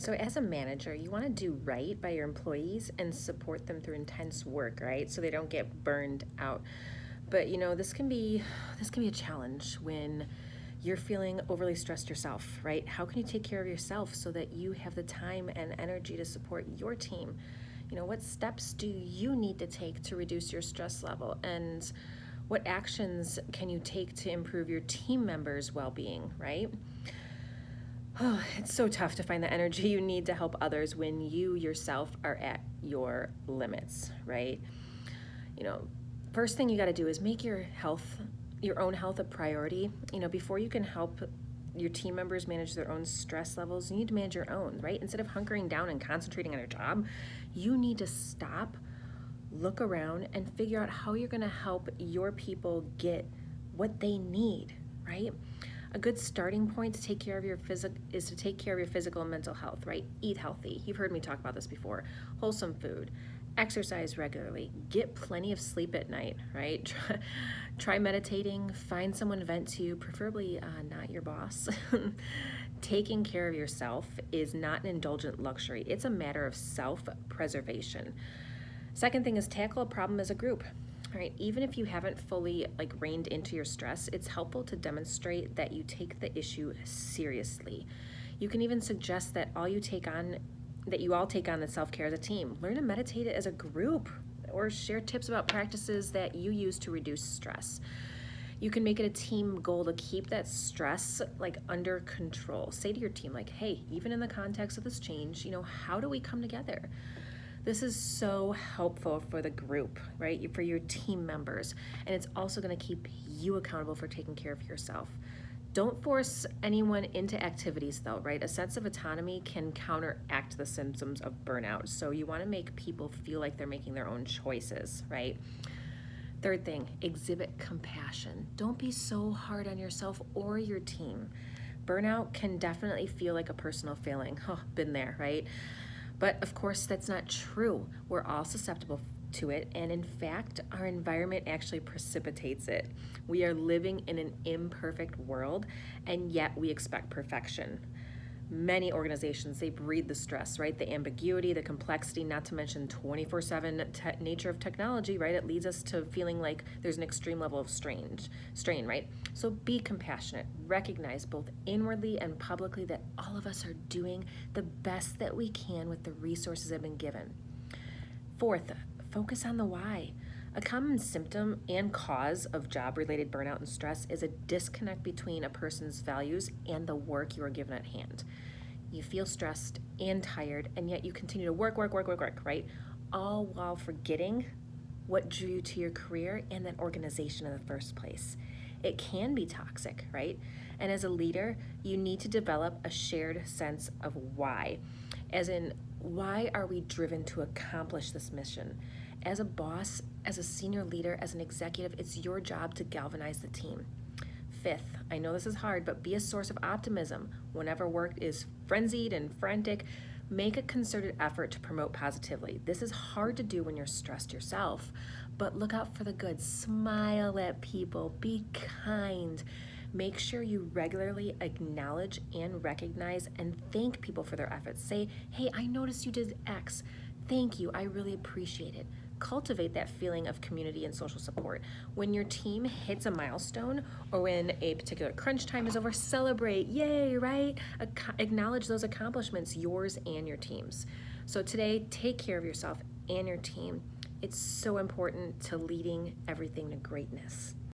So, as a manager, you want to do right by your employees and support them through intense work, right? So they don't get burned out. But this can be a challenge when you're feeling overly stressed yourself, right? How can you take care of yourself so that you have the time and energy to support your team? What steps do you need to take to reduce your stress level? And what actions can you take to improve your team members' well-being, right? Oh, it's so tough to find the energy you need to help others when you yourself are at your limits, right? You know, First thing you got to do is make your own health a priority. Before you can help your team members manage their own stress levels, you need to manage your own, right? Instead of hunkering down and concentrating on your job, you need to stop, look around, and figure out how you're going to help your people get what they need, right? A good starting point to take care of your physical and mental health, right? Eat healthy. You've heard me talk about this before. Wholesome food, exercise regularly, get plenty of sleep at night, right? Try meditating, find someone to vent to, preferably not your boss. Taking care of yourself is not an indulgent luxury. It's a matter of self-preservation. Second thing is tackle a problem as a group. Right, even if you haven't fully reined into your stress, it's helpful to demonstrate that you take the issue seriously. You can even suggest that you all take on the self-care as a team. Learn to meditate as a group or share tips about practices that you use to reduce stress. You can make it a team goal to keep that stress under control. Say to your team hey, even in the context of this change, how do we come together? This is so helpful for the group, right? For your team members. And it's also going to keep you accountable for taking care of yourself. Don't force anyone into activities though, right? A sense of autonomy can counteract the symptoms of burnout. So you want to make people feel like they're making their own choices, right? Third thing, exhibit compassion. Don't be so hard on yourself or your team. Burnout can definitely feel like a personal failing. Oh, been there, right? But of course, that's not true. We're all susceptible to it, and in fact, our environment actually precipitates it. We are living in an imperfect world, and yet we expect perfection. Many organizations, they breed the stress, right? The ambiguity, the complexity, not to mention 24/7 nature of technology, right? It leads us to feeling like there's an extreme level of strain, right? So be compassionate. Recognize both inwardly and publicly that all of us are doing the best that we can with the resources that have been given. Fourth, focus on the why. A common symptom and cause of job-related burnout and stress is a disconnect between a person's values and the work you are given at hand. You feel stressed and tired, and yet you continue to work, right? All while forgetting what drew you to your career and that organization in the first place. It can be toxic, right? And as a leader, you need to develop a shared sense of why. As in, why are we driven to accomplish this mission? As a boss, as a senior leader, as an executive, it's your job to galvanize the team. Fifth, I know this is hard, but be a source of optimism. Whenever work is frenzied and frantic, make a concerted effort to promote positively. This is hard to do when you're stressed yourself, but look out for the good. Smile at people, be kind. Make sure you regularly acknowledge and recognize and thank people for their efforts. Say, hey, I noticed you did X. Thank you, I really appreciate it. Cultivate that feeling of community and social support. When your team hits a milestone or when a particular crunch time is over, celebrate, yay, right? Acknowledge those accomplishments, yours and your team's. So today, take care of yourself and your team. It's so important to leading everything to greatness.